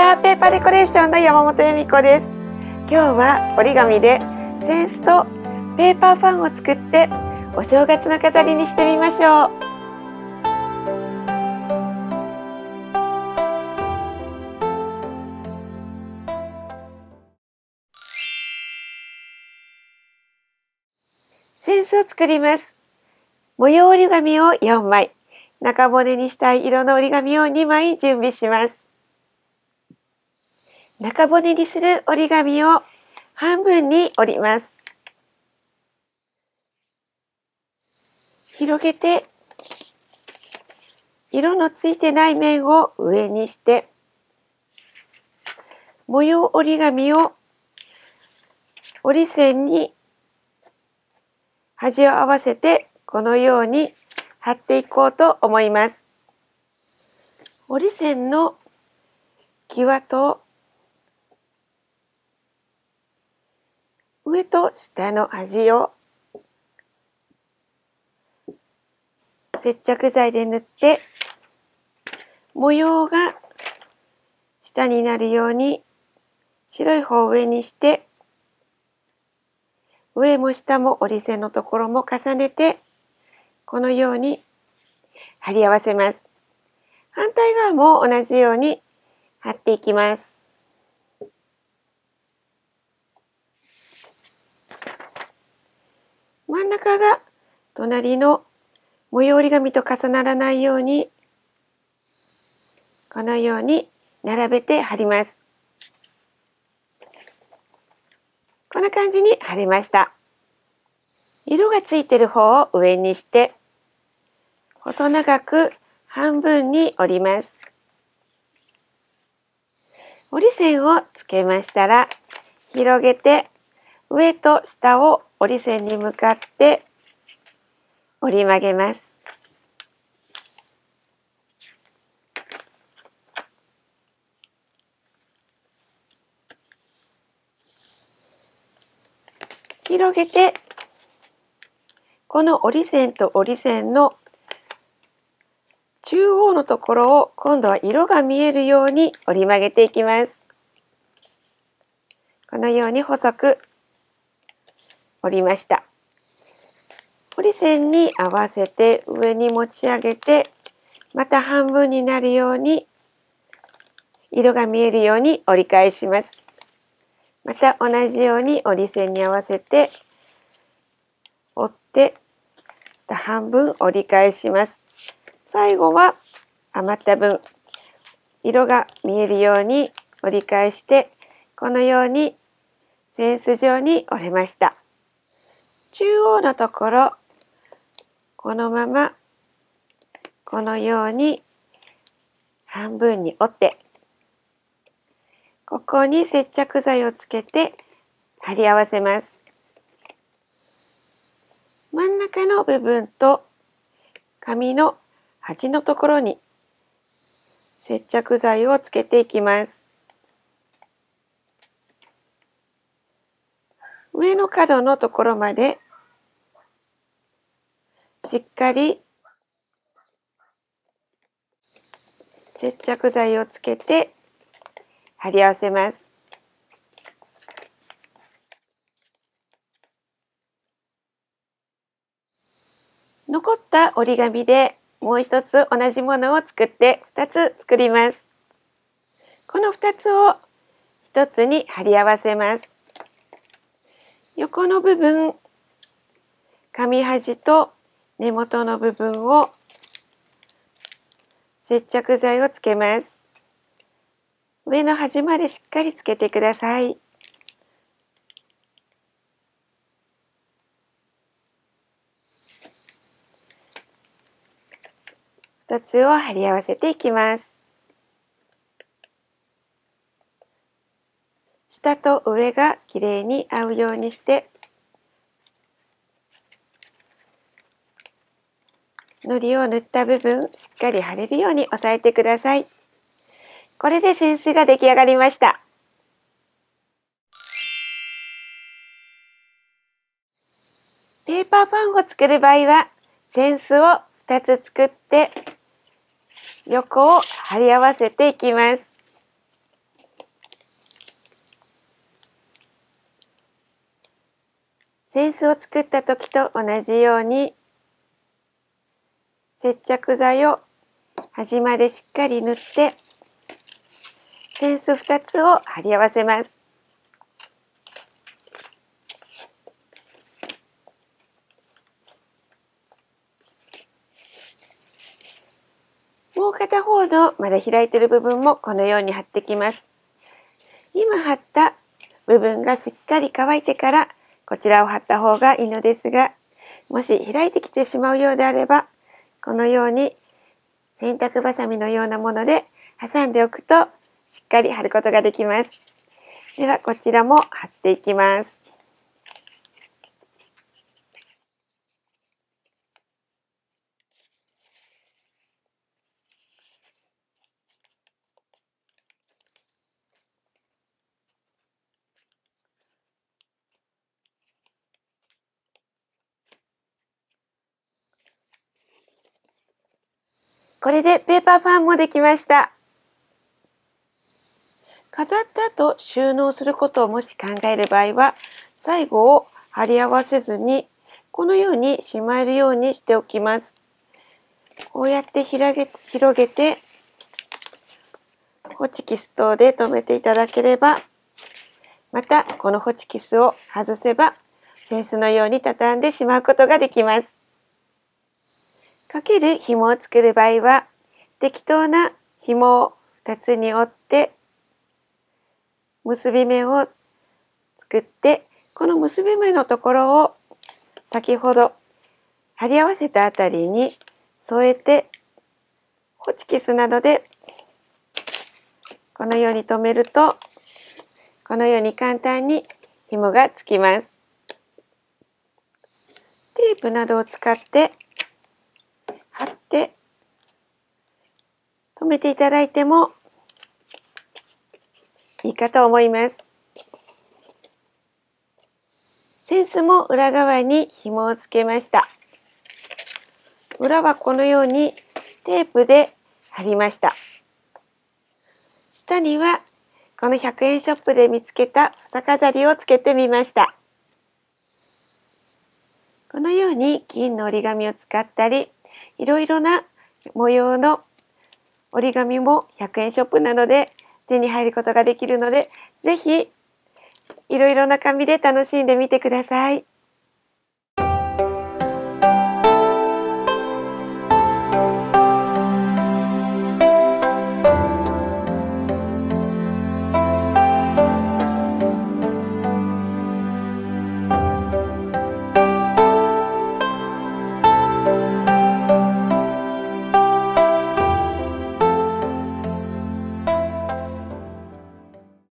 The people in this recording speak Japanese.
はペーパーデコレーションの山本由美子です。今日は折り紙で扇子とペーパーファンを作ってお正月の飾りにしてみましょう。扇子を作ります。模様折り紙を4枚、中骨にしたい色の折り紙を2枚準備します。中骨にする折り紙を半分に折ります。広げて、色のついてない面を上にして、模様折り紙を折り線に端を合わせてこのように貼っていこうと思います。折り線の際と上と下の端を接着剤で塗って模様が下になるように白い方を上にして上も下も折り線のところも重ねてこのように貼り合わせます。反対側も同じように貼っていきます。真ん中が隣の模様折り紙と重ならないようにこのように並べて貼ります。こんな感じに貼れました。色がついている方を上にして細長く半分に折ります。折り線をつけましたら広げて上と下を折り線に向かって折り曲げます。広げてこの折り線と折り線の中央のところを今度は色が見えるように折り曲げていきます。このように細く折りました。折り線に合わせて上に持ち上げてまた半分になるように色が見えるように折り返します。また同じように折り線に合わせて折って半分折り返します。最後は余った分色が見えるように折り返してこのように扇子状に折れました。中央のところこのままこのように半分に折ってここに接着剤をつけて貼り合わせます。真ん中の部分と紙の端のところに接着剤をつけていきます。上の角のところまでしっかり接着剤をつけて貼り合わせます。残った折り紙でもう一つ同じものを作って2つ作ります。この2つを1つに貼り合わせます。横の部分、紙端と根元の部分を接着剤をつけます。上の端までしっかりつけてください。2つを貼り合わせていきます。下と上がきれいに合うようにして糊を塗った部分しっかり貼れるように押さえてください。これで扇子が出来上がりました。ペーパーファンを作る場合は扇子を2つ作って横を貼り合わせていきます。扇子を作った時と同じように接着剤を端までしっかり塗って扇子2つを貼り合わせます。もう片方のまだ開いている部分もこのように貼ってきます。今貼った部分がしっかり乾いてからこちらを貼った方がいいのですが、もし開いてきてしまうようであれば、このように洗濯バサミのようなもので挟んでおくとしっかり貼ることができます。ではこちらも貼っていきます。これでペーパーファンもできました。飾った後収納することをもし考える場合は、最後を貼り合わせずにこのようにしまえるようにしておきます。こうやって広げてホチキス等で留めていただければ、またこのホチキスを外せば扇子のように畳んでしまうことができます。かける紐を作る場合は、適当な紐を2つに折って結び目を作って、この結び目のところを先ほど貼り合わせたあたりに添えて、ホチキスなどでこのように留めると、このように簡単に紐がつきます。テープなどを使って貼って留めていただいてもいいかと思います。扇子も裏側に紐をつけました。裏はこのようにテープで貼りました。下にはこの100円ショップで見つけた房飾りをつけてみました。このように金の折り紙を使ったり、いろいろな模様の折り紙も100円ショップなどで手に入ることができるので、ぜひいろいろな紙で楽しんでみてください。